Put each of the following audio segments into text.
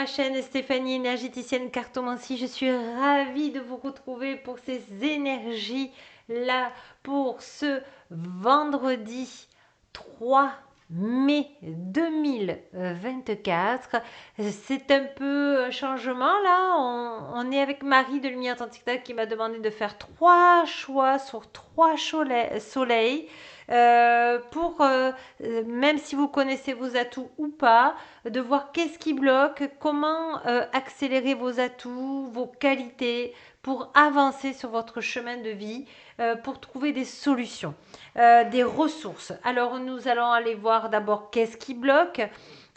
ma chaîne Stéphanie énergéticienne cartomancie. Je suis ravie de vous retrouver pour ces énergies là pour ce vendredi 3 mai 2024. C'est un peu un changement là. On est avec Marie de Lumière Authentique qui m'a demandé de faire 3 choix sur 3 soleils. Pour même si vous connaissez vos atouts ou pas, de voir qu'est-ce qui bloque, comment accélérer vos atouts, vos qualités pour avancer sur votre chemin de vie, pour trouver des solutions, des ressources. Alors nous allons aller voir d'abord qu'est-ce qui bloque.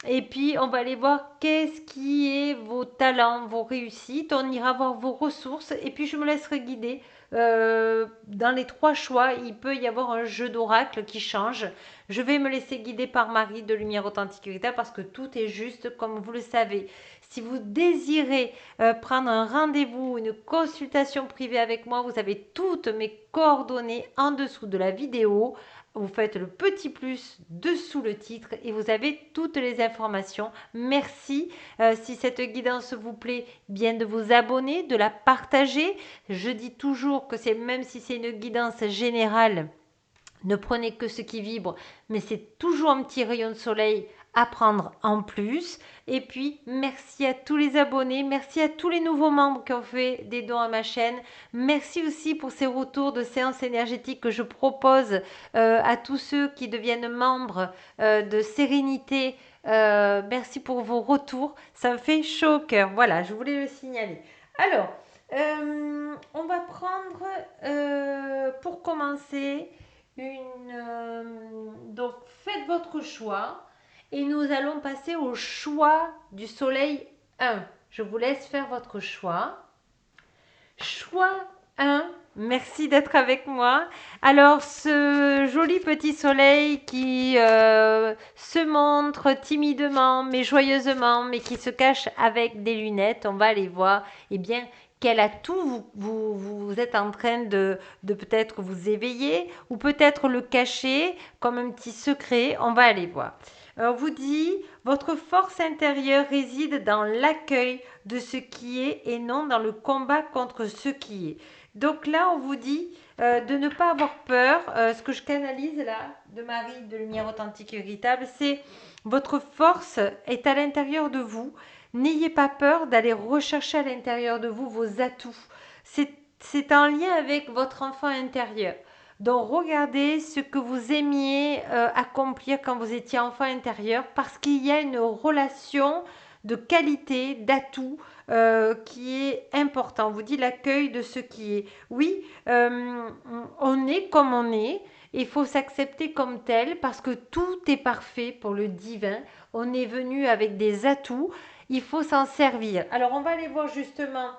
Et puis, on va aller voir qu'est-ce qui est vos talents, vos réussites. On ira voir vos ressources. Et puis, je me laisserai guider. Dans les 3 choix, il peut y avoir un jeu d'oracle qui change. Je vais me laisser guider par Marie de Lumière Authentique Véritable parce que tout est juste comme vous le savez. Si vous désirez prendre un rendez-vous, une consultation privée avec moi, vous avez toutes mes coordonnées en dessous de la vidéo. Vous faites le petit plus dessous le titre et vous avez toutes les informations. Merci. Si cette guidance vous plaît, bien de vous abonner, de la partager. Je dis toujours que c'est même si c'est une guidance générale, ne prenez que ce qui vibre, mais c'est toujours un petit rayon de soleil à prendre en plus. Et puis, merci à tous les abonnés, merci à tous les nouveaux membres qui ont fait des dons à ma chaîne. Merci aussi pour ces retours de séances énergétiques que je propose à tous ceux qui deviennent membres de Sérénité. Merci pour vos retours, ça me fait chaud au cœur. Voilà, je voulais le signaler. Alors, on va prendre, pour commencer, donc faites votre choix et nous allons passer au choix du soleil 1. Je vous laisse faire votre choix. Choix 1. Merci d'être avec moi. Alors, ce joli petit soleil qui se montre timidement, mais joyeusement, mais qui se cache avec des lunettes, on va aller voir, eh bien, quel atout vous êtes en train de peut-être vous éveiller ou peut-être le cacher comme un petit secret. On va aller voir. On vous dit, votre force intérieure réside dans l'accueil de ce qui est et non dans le combat contre ce qui est. Donc là, on vous dit de ne pas avoir peur. Ce que je canalise là de Marie de Lumière Authentique et Véritable, c'est votre force est à l'intérieur de vous. N'ayez pas peur d'aller rechercher à l'intérieur de vous vos atouts. C'est en lien avec votre enfant intérieur. Donc regardez ce que vous aimiez accomplir quand vous étiez enfant intérieur parce qu'il y a une relation de qualité, d'atout qui est important. On vous dit l'accueil de ce qui est. Oui, on est comme on est. Il faut s'accepter comme tel parce que tout est parfait pour le divin. On est venu avec des atouts. Il faut s'en servir. Alors on va aller voir justement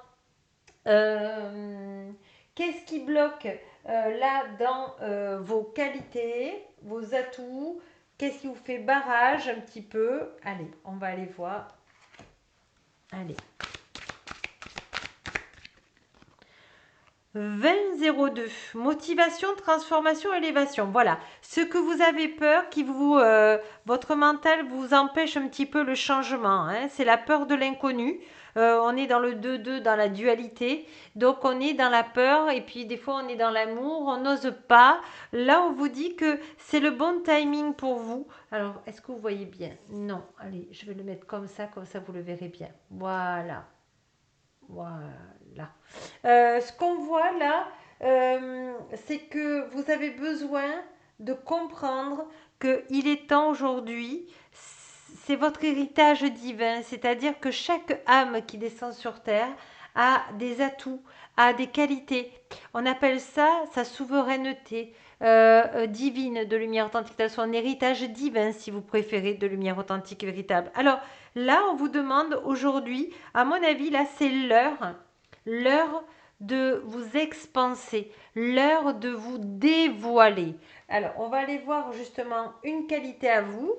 qu'est-ce qui bloque là dans vos qualités, vos atouts. Qu'est-ce qui vous fait barrage un petit peu. Allez, on va aller voir. Allez. 2002, motivation, transformation, élévation. Voilà, ce que vous avez peur, qui votre mental vous empêche un petit peu le changement. Hein, c'est la peur de l'inconnu. On est dans le 2-2, dans la dualité. Donc on est dans la peur et puis des fois on est dans l'amour, on n'ose pas. Là on vous dit que c'est le bon timing pour vous. Alors est-ce que vous voyez bien? Non, allez, je vais le mettre comme ça vous le verrez bien. Voilà. Voilà. Ce qu'on voit là, c'est que vous avez besoin de comprendre qu'il est temps aujourd'hui, c'est votre héritage divin, c'est-à-dire que chaque âme qui descend sur Terre a des atouts, a des qualités. On appelle ça sa souveraineté divine de lumière authentique, son héritage divin si vous préférez de lumière authentique et véritable. Alors là, on vous demande aujourd'hui, à mon avis, là c'est l'heure de vous expanser, l'heure de vous dévoiler. Alors, on va aller voir justement une qualité à vous.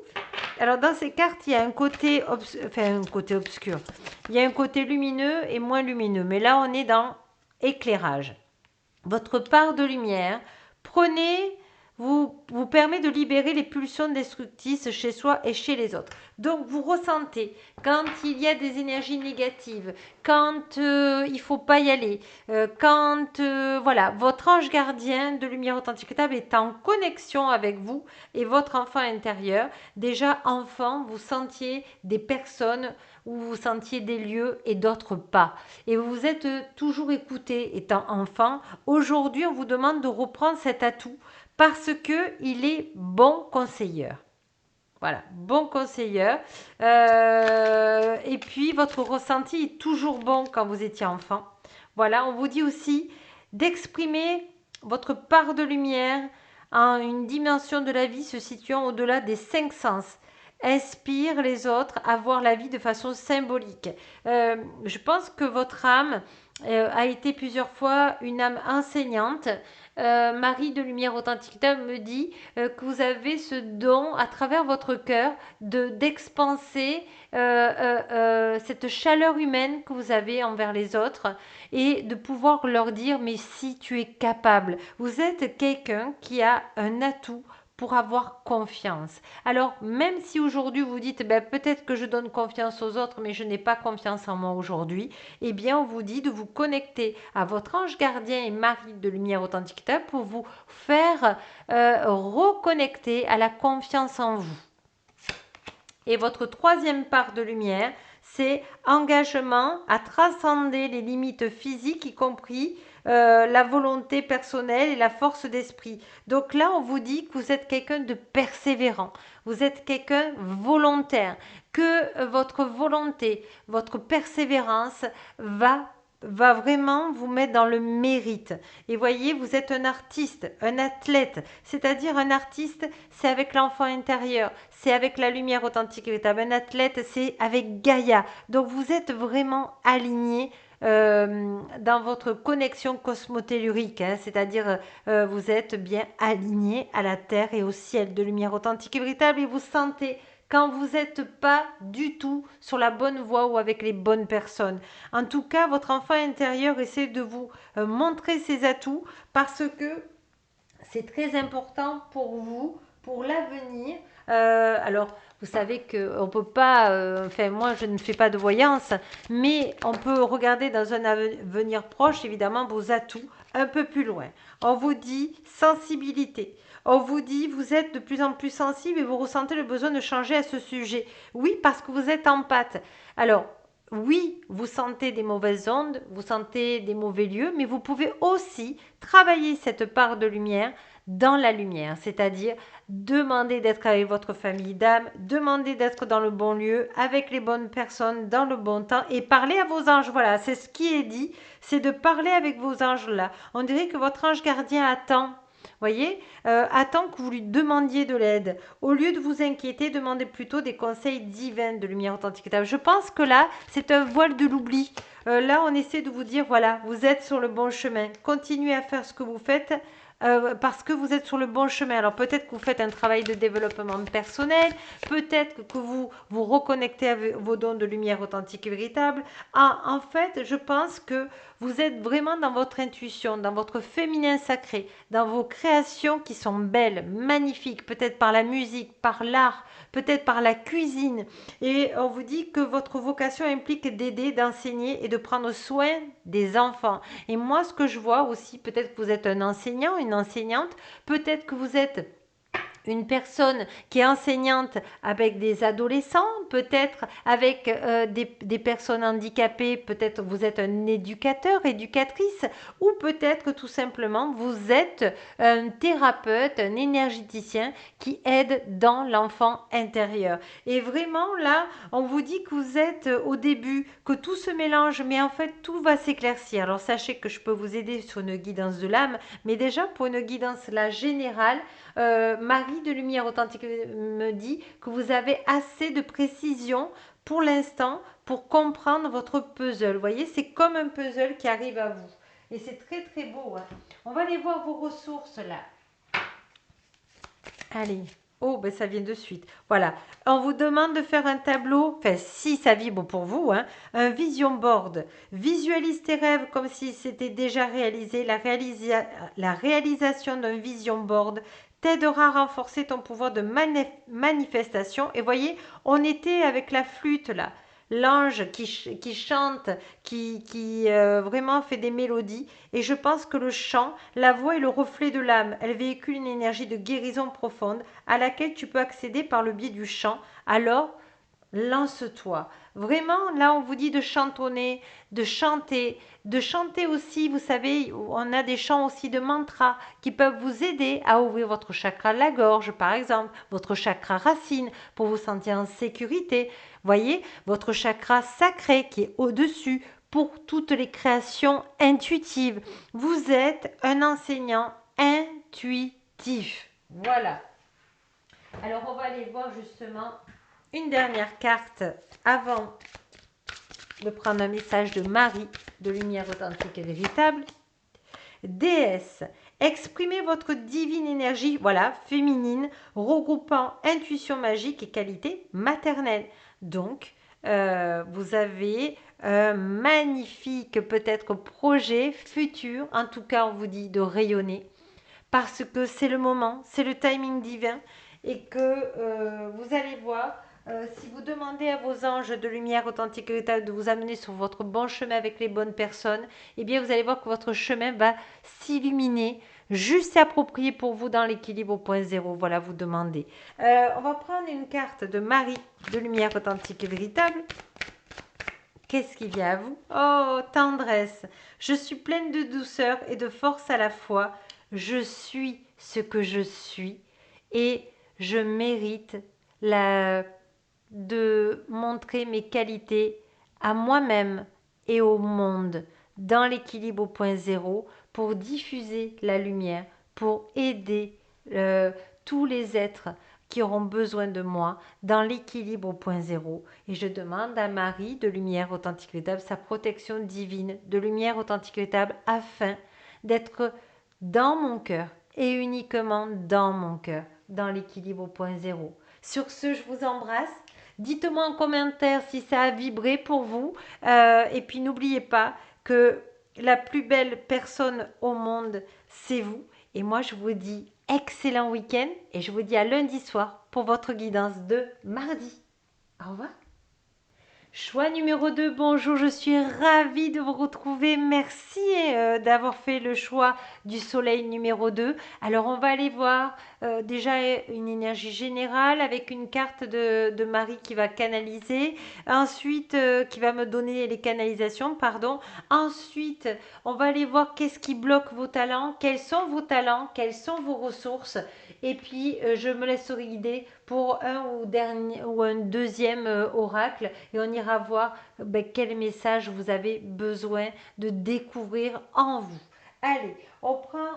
Alors, dans ces cartes, il y a un côté, un côté obscur. Il y a un côté lumineux et moins lumineux. Mais là, on est dans éclairage. Votre part de lumière, prenez vous permet de libérer les pulsions destructrices chez soi et chez les autres. Donc vous ressentez quand il y a des énergies négatives, quand il faut pas y aller, quand voilà, votre ange gardien de lumière authentique table est en connexion avec vous et votre enfant intérieur. Déjà enfant, vous sentiez des personnes où vous sentiez des lieux et d'autres pas. Et vous vous êtes toujours écouté étant enfant. Aujourd'hui, on vous demande de reprendre cet atout parce que il est bon conseiller. Voilà, bon conseiller. Et puis, votre ressenti est toujours bon quand vous étiez enfant. Voilà, on vous dit aussi d'exprimer votre part de lumière en une dimension de la vie se situant au-delà des cinq sens. Inspire les autres à voir la vie de façon symbolique. Je pense que votre âme a été plusieurs fois une âme enseignante. Marie de Lumière Authentique me dit que vous avez ce don à travers votre cœur d'expanser cette chaleur humaine que vous avez envers les autres et de pouvoir leur dire mais si tu es capable, vous êtes quelqu'un qui a un atout pour avoir confiance. Alors, même si aujourd'hui vous dites ben, peut-être que je donne confiance aux autres, mais je n'ai pas confiance en moi aujourd'hui, eh bien, on vous dit de vous connecter à votre ange gardien et Marie de Lumière Authentique pour vous faire reconnecter à la confiance en vous. Et votre troisième part de lumière, c'est engagement à transcender les limites physiques, y compris la volonté personnelle et la force d'esprit. Donc là, on vous dit que vous êtes quelqu'un de persévérant, vous êtes quelqu'un volontaire, que votre volonté, votre persévérance va vraiment vous mettre dans le mérite. Et voyez, vous êtes un artiste, un athlète, c'est-à-dire un artiste, c'est avec l'enfant intérieur, c'est avec la lumière authentique et véritable. Un athlète, c'est avec Gaïa. Donc vous êtes vraiment aligné dans votre connexion cosmotellurique, hein, c'est-à-dire vous êtes bien aligné à la terre et au ciel de lumière authentique et véritable et vous sentez quand vous n'êtes pas du tout sur la bonne voie ou avec les bonnes personnes. En tout cas, votre enfant intérieur essaie de vous montrer ses atouts parce que c'est très important pour vous, pour l'avenir. Alors, vous savez qu'on ne peut pas, enfin moi je ne fais pas de voyance, mais on peut regarder dans un avenir proche, évidemment, vos atouts un peu plus loin. On vous dit sensibilité. On vous dit vous êtes de plus en plus sensible et vous ressentez le besoin de changer à ce sujet. Oui, parce que vous êtes empathe. Alors, oui, vous sentez des mauvaises ondes, vous sentez des mauvais lieux, mais vous pouvez aussi travailler cette part de lumière dans la lumière, c'est-à-dire demander d'être avec votre famille d'âme, demander d'être dans le bon lieu, avec les bonnes personnes, dans le bon temps et parler à vos anges. Voilà, c'est ce qui est dit, c'est de parler avec vos anges là. On dirait que votre ange gardien attend. Voyez, attend que vous lui demandiez de l'aide. Au lieu de vous inquiéter, demandez plutôt des conseils divins de lumière authentique. Je pense que là, c'est un voile de l'oubli. Là, on essaie de vous dire, voilà, vous êtes sur le bon chemin. Continuez à faire ce que vous faites. Parce que vous êtes sur le bon chemin. Alors peut-être que vous faites un travail de développement personnel, peut-être que vous vous reconnectez avec vos dons de lumière authentique et véritable. Ah, en fait, je pense que vous êtes vraiment dans votre intuition, dans votre féminin sacré, dans vos créations qui sont belles, magnifiques, peut-être par la musique, par l'art, peut-être par la cuisine. Et on vous dit que votre vocation implique d'aider, d'enseigner et de prendre soin des enfants. Et moi, ce que je vois aussi, peut-être que vous êtes un enseignant, une enseignante, peut-être que vous êtes une personne qui est enseignante avec des adolescents, peut-être avec des personnes handicapées, peut-être vous êtes un éducateur, éducatrice, ou peut-être que tout simplement vous êtes un thérapeute, un énergéticien qui aide dans l'enfant intérieur. Et vraiment là, on vous dit que vous êtes au début, que tout se mélange, mais en fait tout va s'éclaircir. Alors sachez que je peux vous aider sur une guidance de l'âme, mais déjà pour une guidance là générale, Marie de Lumière Authentique me dit que vous avez assez de précision pour l'instant pour comprendre votre puzzle. Vous voyez, c'est comme un puzzle qui arrive à vous. Et c'est très très beau. Hein. On va aller voir vos ressources là. Allez. Oh, ben ça vient de suite. Voilà. On vous demande de faire un tableau, enfin si ça vibre pour vous, hein, un vision board. Visualise tes rêves comme si c'était déjà réalisé. La réalisation d'un vision board t'aidera à renforcer ton pouvoir de manifestation. Et voyez, on était avec la flûte là, l'ange qui chante, qui vraiment fait des mélodies. Et je pense que le chant, la voix est le reflet de l'âme. Elle véhicule une énergie de guérison profonde à laquelle tu peux accéder par le biais du chant. Alors, lance-toi. Vraiment, là, on vous dit de chantonner, de chanter aussi. Vous savez, on a des chants aussi de mantras qui peuvent vous aider à ouvrir votre chakra de la gorge, par exemple, votre chakra racine pour vous sentir en sécurité. Voyez, votre chakra sacré qui est au-dessus pour toutes les créations intuitives. Vous êtes un enseignant intuitif. Voilà. Alors, on va aller voir justement une dernière carte avant de prendre un message de Marie, de lumière authentique et véritable. Déesse, exprimez votre divine énergie, voilà, féminine, regroupant intuition magique et qualité maternelle. Donc, vous avez un magnifique peut-être projet futur, en tout cas on vous dit de rayonner, parce que c'est le moment, c'est le timing divin, et que vous allez voir, si vous demandez à vos anges de lumière authentique et véritable de vous amener sur votre bon chemin avec les bonnes personnes, eh bien vous allez voir que votre chemin va s'illuminer, juste et approprié pour vous dans l'équilibre au point zéro. Voilà, vous demandez. On va prendre une carte de Marie de lumière authentique et véritable. Qu'est-ce qui vient à vous? Oh, tendresse. Je suis pleine de douceur et de force à la fois. Je suis ce que je suis et je mérite de montrer mes qualités à moi-même et au monde dans l'équilibre au point zéro pour diffuser la lumière, pour aider tous les êtres qui auront besoin de moi dans l'équilibre au point zéro. Et je demande à Marie de lumière authentique véritable sa protection divine de lumière authentique véritable afin d'être dans mon cœur et uniquement dans mon cœur, dans l'équilibre au point zéro. Sur ce, je vous embrasse. Dites-moi en commentaire si ça a vibré pour vous. Et puis n'oubliez pas que la plus belle personne au monde, c'est vous. Et moi, je vous dis excellent week-end et je vous dis à lundi soir pour votre guidance de mardi. Au revoir. Choix numéro 2, bonjour, je suis ravie de vous retrouver. Merci d'avoir fait le choix du soleil numéro 2. Alors, on va aller voir déjà une énergie générale avec une carte de Marie qui va canaliser. Ensuite, qui va me donner les canalisations, pardon. Ensuite, on va aller voir qu'est-ce qui bloque vos talents, quels sont vos talents, quelles sont vos ressources. Et puis, je me laisserai guider pour un deuxième oracle et on ira voir quel message vous avez besoin de découvrir en vous. Allez, on prend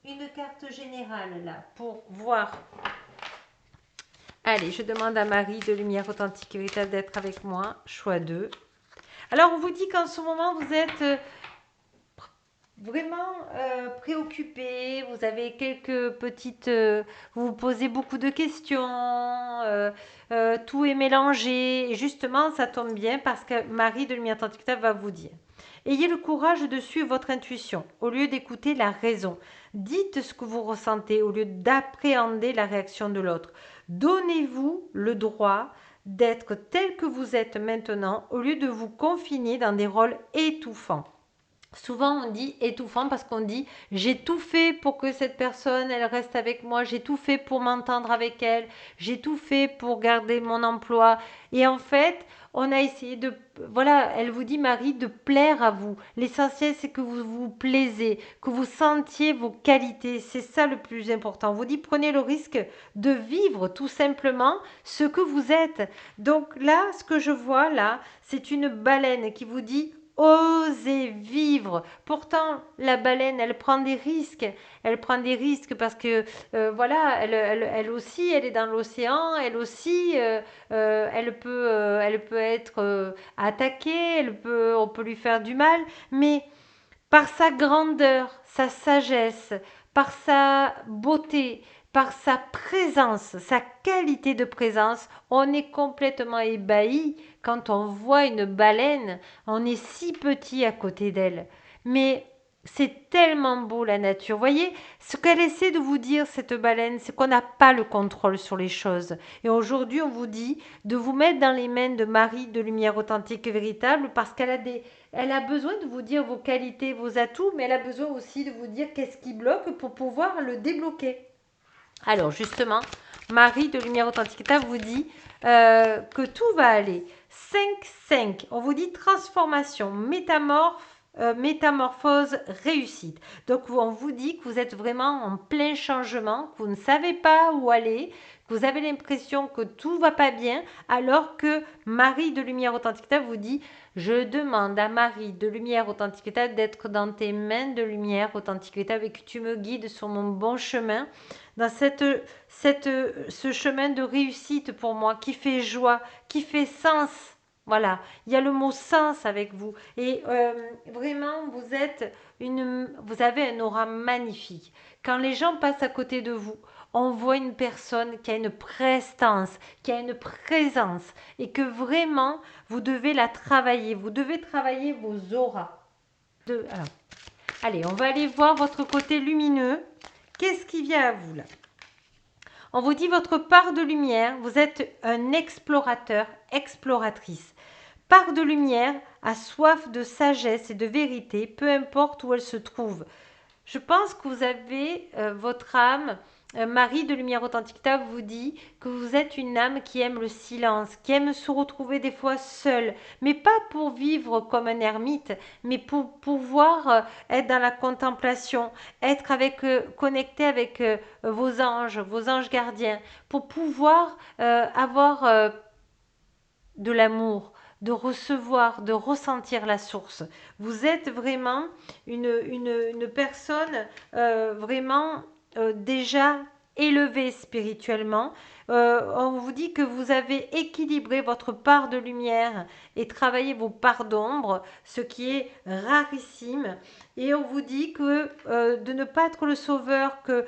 une carte générale là pour voir. Allez, je demande à Marie de lumière authentique et véritable d'être avec moi. Choix 2. Alors, on vous dit qu'en ce moment, vous êtes vraiment préoccupé, vous avez quelques petites... vous vous posez beaucoup de questions, tout est mélangé. Et justement, ça tombe bien parce que Marie de Lumière Authentique va vous dire. Ayez le courage de suivre votre intuition au lieu d'écouter la raison. Dites ce que vous ressentez au lieu d'appréhender la réaction de l'autre. Donnez-vous le droit d'être tel que vous êtes maintenant au lieu de vous confiner dans des rôles étouffants. Souvent on dit étouffant parce qu'on dit j'ai tout fait pour que cette personne elle reste avec moi, j'ai tout fait pour m'entendre avec elle, j'ai tout fait pour garder mon emploi et en fait on a essayé de, voilà, elle vous dit Marie de plaire à vous. L'essentiel c'est que vous vous plaisez, que vous sentiez vos qualités, c'est ça le plus important. On vous dit prenez le risque de vivre tout simplement ce que vous êtes. Donc là ce que je vois là c'est une baleine qui vous dit osez vivre. Pourtant, la baleine, elle prend des risques. Elle prend des risques parce que, voilà, elle aussi, elle est dans l'océan. Elle aussi, elle peut être attaquée. On peut lui faire du mal. Mais par sa grandeur, sa sagesse, par sa beauté, par sa présence, sa qualité de présence, on est complètement ébahi quand on voit une baleine, on est si petit à côté d'elle. Mais C'est tellement beau la nature. Voyez, ce qu'elle essaie de vous dire, cette baleine, c'est qu'on n'a pas le contrôle sur les choses. Et aujourd'hui, on vous dit de vous mettre dans les mains de Marie de lumière authentique et véritable parce elle a besoin de vous dire vos qualités, vos atouts, mais elle a besoin aussi de vous dire qu'est-ce qui bloque pour pouvoir le débloquer. Alors justement, Marie de lumière authentique vous dit que tout va aller. 5-5, on vous dit transformation, métamorphose, réussite. Donc on vous dit que vous êtes vraiment en plein changement, que vous ne savez pas où aller, que vous avez l'impression que tout va pas bien, alors que Marie de lumière authentique vous dit je demande à Marie de lumière authentique d'être dans tes mains de lumière authentique et que tu me guides sur mon bon chemin, dans ce chemin de réussite pour moi, qui fait joie, qui fait sens. Voilà, il y a le mot sens avec vous. Et vraiment, vous avez un aura magnifique. Quand les gens passent à côté de vous, on voit une personne qui a une prestance, qui a une présence, et que vraiment, vous devez la travailler. Vous devez travailler vos auras. Alors, allez, on va aller voir votre côté lumineux. Qu'est-ce qui vient à vous là? On vous dit votre part de lumière, vous êtes un explorateur, exploratrice. Part de lumière a soif de sagesse et de vérité, peu importe où elle se trouve. Je pense que vous avez votre âme. Marie de Lumière Authenticita vous dit que vous êtes une âme qui aime le silence, qui aime se retrouver des fois seule, mais pas pour vivre comme un ermite, mais pour pouvoir être dans la contemplation, être connecté avec vos anges gardiens, pour pouvoir avoir de l'amour, de recevoir, de ressentir la source. Vous êtes vraiment une personne vraiment déjà élevée spirituellement. On vous dit que vous avez équilibré votre part de lumière et travaillé vos parts d'ombre, ce qui est rarissime. Et on vous dit que de ne pas être le sauveur, que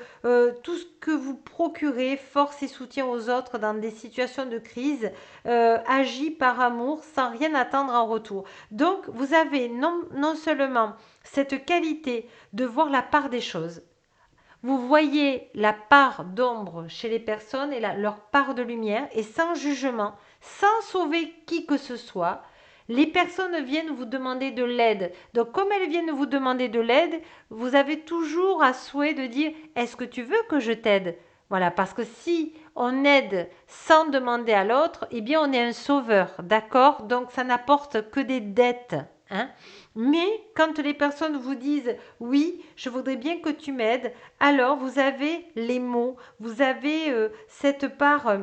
tout ce que vous procurez, force et soutien aux autres dans des situations de crise, agit par amour sans rien attendre en retour. Donc, vous avez non seulement cette qualité de voir la part des choses, vous voyez la part d'ombre chez les personnes et leur part de lumière, et sans jugement, sans sauver qui que ce soit, les personnes viennent vous demander de l'aide. Donc, comme elles viennent vous demander de l'aide, vous avez toujours à souhait de dire est-ce que tu veux que je t'aide? Voilà, parce que si on aide sans demander à l'autre, eh bien, on est un sauveur, d'accord? Donc, ça n'apporte que des dettes, hein? Mais quand les personnes vous disent oui, je voudrais bien que tu m'aides, alors vous avez les mots, vous avez cette part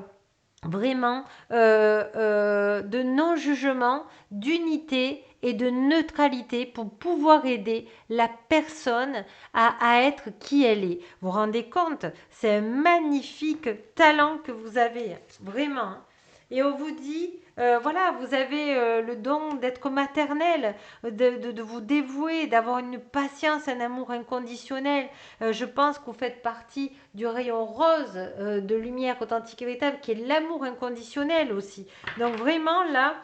vraiment de non-jugement, d'unité et de neutralité pour pouvoir aider la personne à être qui elle est. Vous vous rendez compte? C'est un magnifique talent que vous avez, vraiment. Et on vous dit, voilà, vous avez le don d'être maternel, de vous dévouer, d'avoir une patience, un amour inconditionnel. Je pense que vous faites partie du rayon rose de lumière authentique et véritable, qui est l'amour inconditionnel aussi. Donc vraiment là,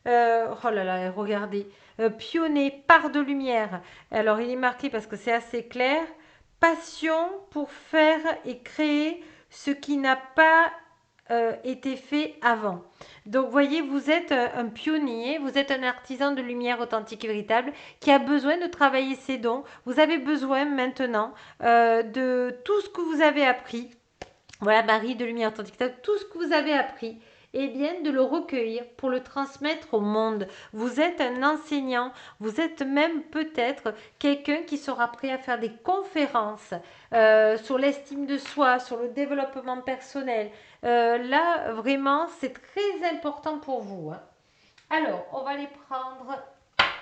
oh là là, regardez, pionnier, part de lumière. Alors il est marqué parce que c'est assez clair. Passion pour faire et créer ce qui n'a pas été fait avant. Donc, voyez, vous êtes un pionnier, vous êtes un artisan de lumière authentique et véritable qui a besoin de travailler ses dons. Vous avez besoin maintenant de tout ce que vous avez appris. Voilà, Marie de lumière authentique, tout ce que vous avez appris, et bien de le recueillir pour le transmettre au monde. Vous êtes un enseignant, vous êtes même peut-être quelqu'un qui sera prêt à faire des conférences sur l'estime de soi, sur le développement personnel. Là, vraiment, c'est très important pour vous, hein. Alors, on va les prendre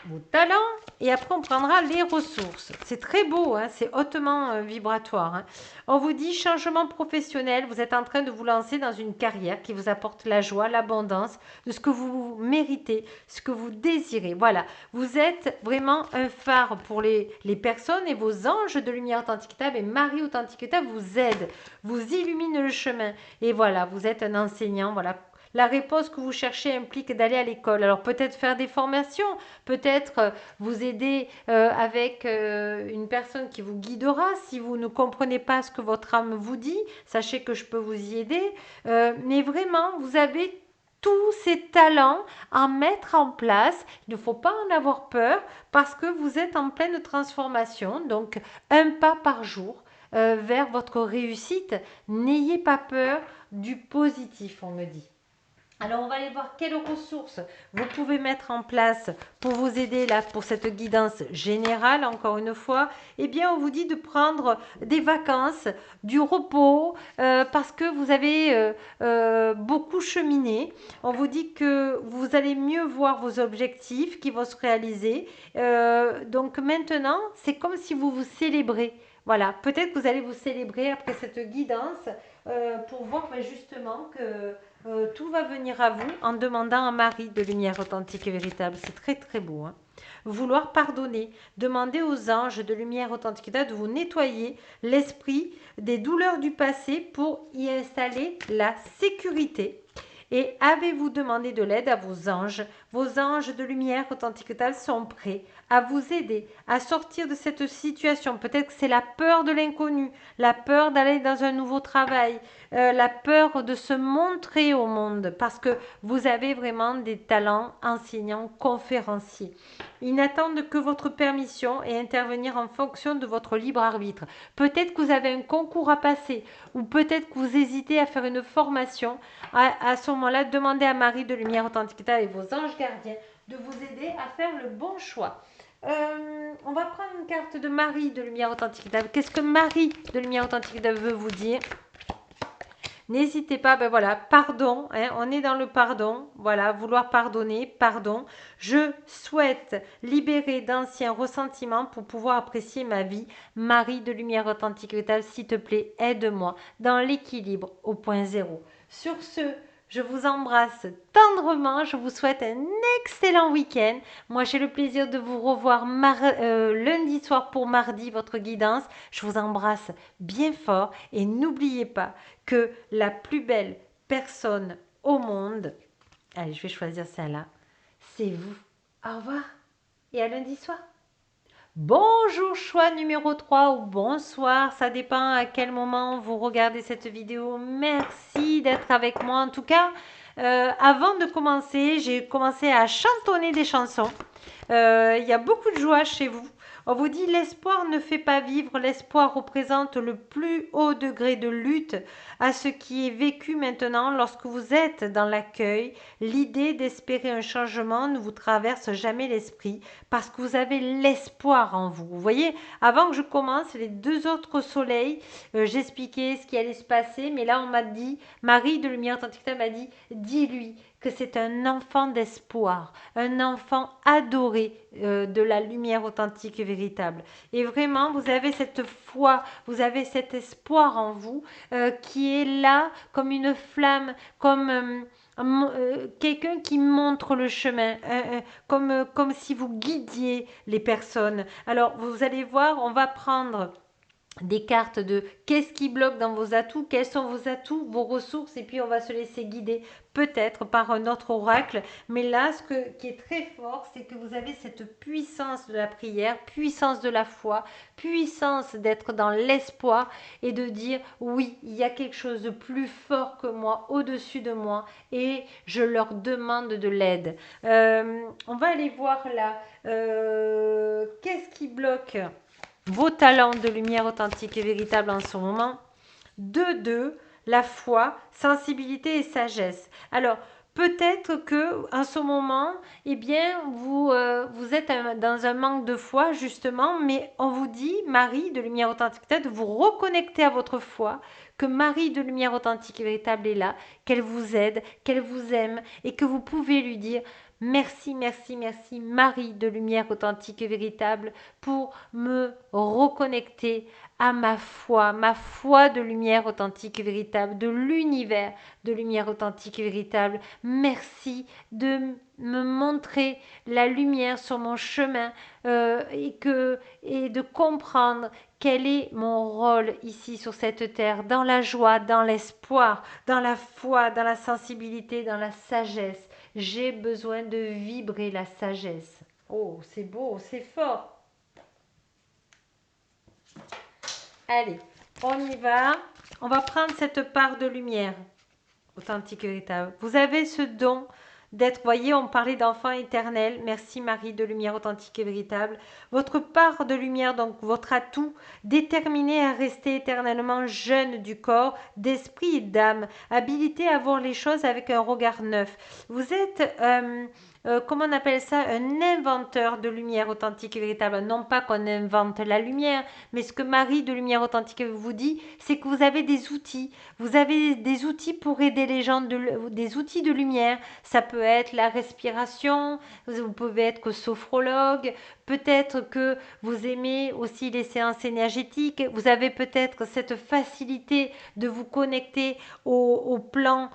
vos talents et après on prendra les ressources. C'est très beau, hein, c'est hautement vibratoire, hein. On vous dit changement professionnel, vous êtes en train de vous lancer dans une carrière qui vous apporte la joie, l'abondance, de ce que vous méritez, ce que vous désirez. Voilà, vous êtes vraiment un phare pour les personnes et vos anges de lumière authentique et Marie authentique vous aident, vous illumine le chemin. Et voilà, vous êtes un enseignant, voilà. La réponse que vous cherchez implique d'aller à l'école. Alors peut-être faire des formations, peut-être vous aider avec une personne qui vous guidera. Si vous ne comprenez pas ce que votre âme vous dit, sachez que je peux vous y aider. Mais vraiment, vous avez tous ces talents à mettre en place. Il ne faut pas en avoir peur parce que vous êtes en pleine transformation. Donc, un pas par jour vers votre réussite. N'ayez pas peur du positif, on me dit. Alors, on va aller voir quelles ressources vous pouvez mettre en place pour vous aider là pour cette guidance générale. Encore une fois, eh bien, on vous dit de prendre des vacances, du repos, parce que vous avez beaucoup cheminé. On vous dit que vous allez mieux voir vos objectifs qui vont se réaliser. Donc maintenant, c'est comme si vous vous célébrez. Voilà, peut-être que vous allez vous célébrer après cette guidance pour voir justement que tout va venir à vous en demandant à Marie de lumière authentique et véritable. C'est très très beau. Hein. Vouloir pardonner. Demandez aux anges de lumière authentique de vous nettoyer l'esprit des douleurs du passé pour y installer la sécurité. Et avez-vous demandé de l'aide à vos anges? Vos anges de lumière authentique sont prêts à vous aider à sortir de cette situation. Peut-être que c'est la peur de l'inconnu, la peur d'aller dans un nouveau travail, la peur de se montrer au monde parce que vous avez vraiment des talents enseignants, conférenciers. Ils n'attendent que votre permission et intervenir en fonction de votre libre arbitre. Peut-être que vous avez un concours à passer ou peut-être que vous hésitez à faire une formation. À ce moment-là, demandez à Marie de Lumière Authentique et vos anges gardiens de vous aider à faire le bon choix. On va prendre une carte de Marie de Lumière Authentique. Qu'est-ce que Marie de Lumière Authentique veut vous dire? N'hésitez pas, ben voilà, pardon, hein, on est dans le pardon, voilà, vouloir pardonner, pardon. Je souhaite libérer d'anciens ressentiments pour pouvoir apprécier ma vie. Marie de lumière authentique vitale, s'il te plaît, aide-moi dans l'équilibre au point zéro. Sur ce, je vous embrasse tendrement, je vous souhaite un excellent week-end. Moi, j'ai le plaisir de vous revoir lundi soir pour mardi, votre guidance. Je vous embrasse bien fort et n'oubliez pas que la plus belle personne au monde, allez, je vais choisir celle-là, c'est vous. Au revoir et à lundi soir. Bonjour choix numéro 3 ou bonsoir, ça dépend à quel moment vous regardez cette vidéo. Merci d'être avec moi. En tout cas, avant de commencer, j'ai commencé à chantonner des chansons. Il y a beaucoup de joie chez vous. On vous dit l'espoir ne fait pas vivre, l'espoir représente le plus haut degré de lutte à ce qui est vécu maintenant lorsque vous êtes dans l'accueil. L'idée d'espérer un changement ne vous traverse jamais l'esprit parce que vous avez l'espoir en vous. Vous voyez, avant que je commence, les deux autres soleils, j'expliquais ce qui allait se passer, mais là on m'a dit, Marie de Lumière Authentique m'a dit, dis-lui que c'est un enfant d'espoir, un enfant adoré de la lumière authentique et véritable. Et vraiment, vous avez cette foi, vous avez cet espoir en vous qui est là comme une flamme, comme quelqu'un qui montre le chemin, comme si vous guidiez les personnes. Alors, vous allez voir, on va prendre des cartes de qu'est-ce qui bloque dans vos atouts, quels sont vos atouts, vos ressources, et puis on va se laisser guider peut-être par un autre oracle. Mais là, qui est très fort, c'est que vous avez cette puissance de la prière, puissance de la foi, puissance d'être dans l'espoir et de dire oui, il y a quelque chose de plus fort que moi, au-dessus de moi, et je leur demande de l'aide. On va aller voir là, qu'est-ce qui bloque vos talents de lumière authentique et véritable en ce moment. 2, la foi, sensibilité et sagesse. Alors, peut-être que en ce moment, eh bien, vous êtes dans un manque de foi, justement, mais on vous dit, Marie de lumière authentique, de vous reconnecter à votre foi, que Marie de lumière authentique et véritable est là, qu'elle vous aide, qu'elle vous aime, et que vous pouvez lui dire, Merci, merci, merci, Marie de lumière authentique et véritable, pour me reconnecter à ma foi de lumière authentique et véritable, de l'univers de lumière authentique et véritable. Merci de me montrer la lumière sur mon chemin et de comprendre quel est mon rôle ici sur cette terre, dans la joie, dans l'espoir, dans la foi, dans la sensibilité, dans la sagesse. J'ai besoin de vibrer la sagesse. Oh, c'est beau, c'est fort. Allez, on y va. On va prendre cette part de lumière authentique et véritable. Vous avez ce don d'être, voyez, on parlait d'enfant éternel. Merci Marie de lumière authentique et véritable. Votre part de lumière, donc votre atout, déterminé à rester éternellement jeune du corps, d'esprit et d'âme, habilité à voir les choses avec un regard neuf. Vous êtes comment on appelle ça, un inventeur de lumière authentique et véritable. Non pas qu'on invente la lumière, mais ce que Marie de lumière authentique vous dit, c'est que vous avez des outils. Vous avez des outils pour aider les gens, des outils de lumière. Ça peut être la respiration, vous pouvez être sophrologue, peut-être que vous aimez aussi les séances énergétiques, vous avez peut-être cette facilité de vous connecter au plan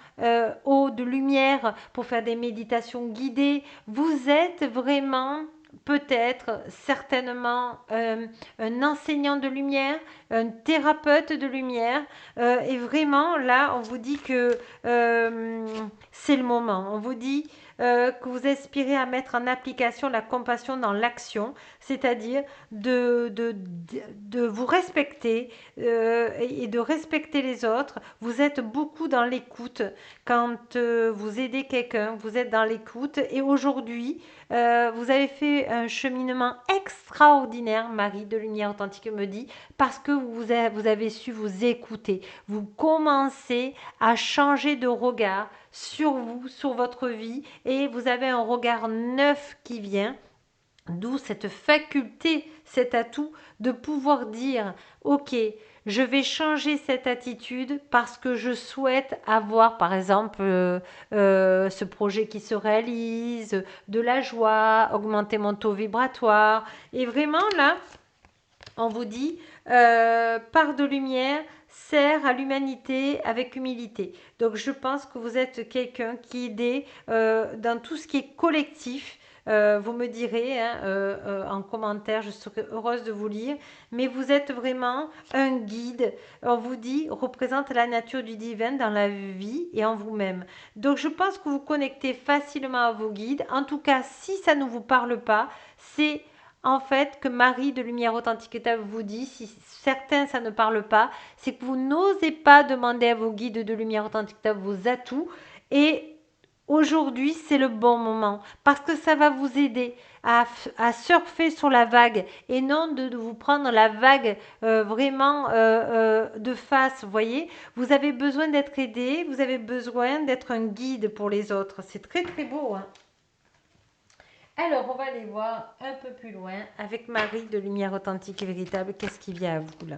haut de lumière pour faire des méditations guidées. Vous êtes vraiment peut-être certainement un enseignant de lumière, un thérapeute de lumière. Et vraiment, là, on vous dit que c'est le moment. On vous dit que vous aspirez à mettre en application la compassion dans l'action, c'est-à-dire de vous respecter et de respecter les autres. Vous êtes beaucoup dans l'écoute. Quand vous aidez quelqu'un, vous êtes dans l'écoute. Et aujourd'hui, vous avez fait un cheminement extraordinaire, Marie de Lumière Authentique me dit, parce que vous avez su vous écouter. Vous commencez à changer de regard sur vous, sur votre vie, et vous avez un regard neuf qui vient. D'où cette faculté, cet atout de pouvoir dire, ok, je vais changer cette attitude parce que je souhaite avoir, par exemple, ce projet qui se réalise, de la joie, augmenter mon taux vibratoire. Et vraiment, là, on vous dit, part de lumière, sert à l'humanité avec humilité. Donc je pense que vous êtes quelqu'un qui aide dans tout ce qui est collectif. Vous me direz hein, en commentaire, je serai heureuse de vous lire. Mais vous êtes vraiment un guide. On vous dit, représente la nature du divin dans la vie et en vous-même. Donc je pense que vous connectez facilement à vos guides. En tout cas, si ça ne vous parle pas, c'est en fait que Marie de Lumière Authentique vous dit, si certains ça ne parle pas, c'est que vous n'osez pas demander à vos guides de Lumière Authentique vos atouts et aujourd'hui c'est le bon moment parce que ça va vous aider à surfer sur la vague et non de vous prendre la vague vraiment de face, vous voyez. Vous avez besoin d'être aidé, vous avez besoin d'être un guide pour les autres. C'est très très beau, hein. Alors, on va aller voir un peu plus loin avec Marie de Lumière Authentique et Véritable. Qu'est-ce qui vient à vous là?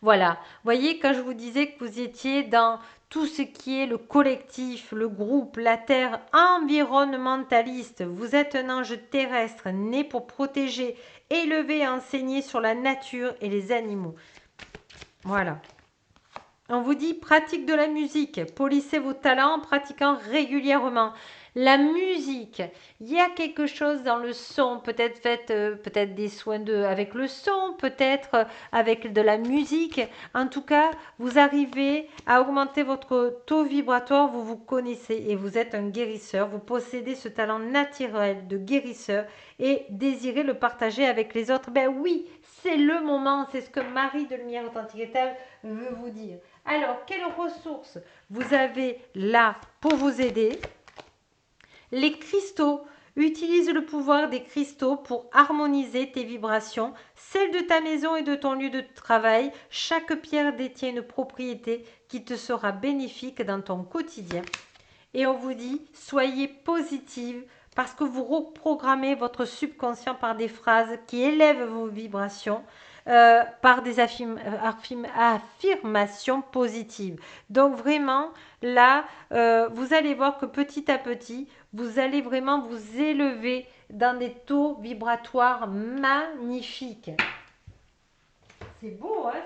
Voilà. Voyez, quand je vous disais que vous étiez dans tout ce qui est le collectif, le groupe, la terre environnementaliste, vous êtes un ange terrestre né pour protéger, élever et enseigner sur la nature et les animaux. Voilà. On vous dit pratique de la musique, polissez vos talents en pratiquant régulièrement. La musique, il y a quelque chose dans le son, peut-être faites peut-être des soins avec le son, peut-être avec de la musique. En tout cas, vous arrivez à augmenter votre taux vibratoire, vous vous connaissez et vous êtes un guérisseur. Vous possédez ce talent naturel de guérisseur et désirez le partager avec les autres. Ben oui, c'est le moment, c'est ce que Marie de Lumière Authentique veut vous dire. Alors, quelles ressources vous avez là pour vous aider? Les cristaux. Utilise le pouvoir des cristaux pour harmoniser tes vibrations, celles de ta maison et de ton lieu de travail. Chaque pierre détient une propriété qui te sera bénéfique dans ton quotidien. Et on vous dit, soyez positive parce que vous reprogrammez votre subconscient par des phrases qui élèvent vos vibrations. Par des affirmations positives. Donc vraiment, là, vous allez voir que petit à petit, Vous allez vraiment vous élever dans des taux vibratoires magnifiques. C'est beau, hein?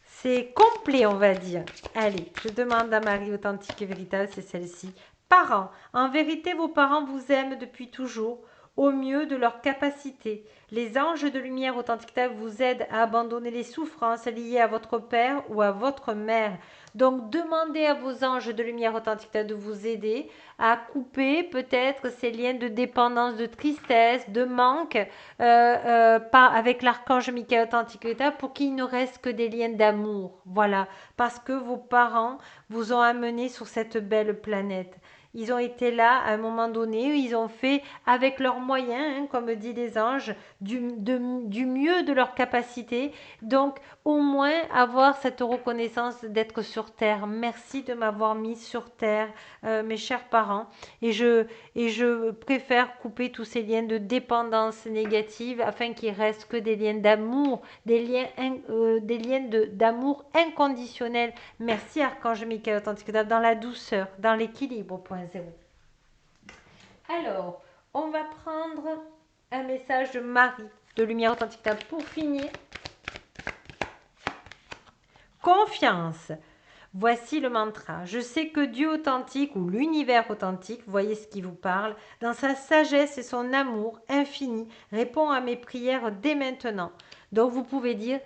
C'est complet, on va dire. Allez, je demande à Marie authentique et véritable, c'est celle-ci. Parents, en vérité, vos parents vous aiment depuis toujours, au mieux de leur capacité. Les anges de lumière authentique vous aident à abandonner les souffrances liées à votre père ou à votre mère. Donc, demandez à vos anges de lumière authentique de vous aider à couper peut-être ces liens de dépendance, de tristesse, de manque avec l'archange Michael authentique pour qu'il ne reste que des liens d'amour. Voilà, parce que vos parents vous ont amené sur cette belle planète. Ils ont été là à un moment donné, ils ont fait avec leurs moyens, hein, comme dit les anges, du mieux de leur capacité. Donc, au moins avoir cette reconnaissance d'être sur Terre. Merci de m'avoir mis sur Terre, mes chers parents. Et je préfère couper tous ces liens de dépendance négative afin qu'il reste que des liens d'amour, des liens d'amour inconditionnel. Merci Archange Michael Authentique, dans la douceur, dans l'équilibre, point zéro. Alors, on va prendre un message de Marie de Lumière Authentique pour finir. Confiance. Voici le mantra. Je sais que Dieu authentique ou l'univers authentique, voyez ce qui vous parle, dans sa sagesse et son amour infini, répond à mes prières dès maintenant. Donc vous pouvez dire,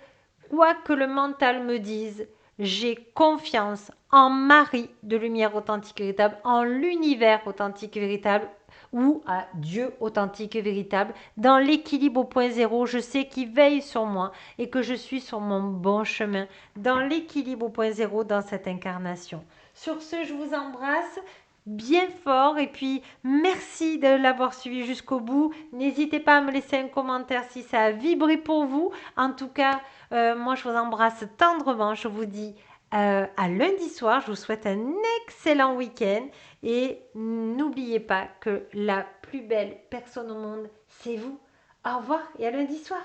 quoi que le mental me dise, j'ai confiance en Marie de lumière authentique et véritable, en l'univers authentique et véritable, ou à Dieu authentique et véritable. Dans l'équilibre au point zéro, je sais qu'il veille sur moi et que je suis sur mon bon chemin. Dans l'équilibre au point zéro dans cette incarnation. Sur ce, je vous embrasse bien fort et puis merci de l'avoir suivi jusqu'au bout. N'hésitez pas à me laisser un commentaire si ça a vibré pour vous. En tout cas, moi je vous embrasse tendrement. Je vous dis à lundi soir. Je vous souhaite un excellent week-end et n'oubliez pas que la plus belle personne au monde, c'est vous. Au revoir et à lundi soir.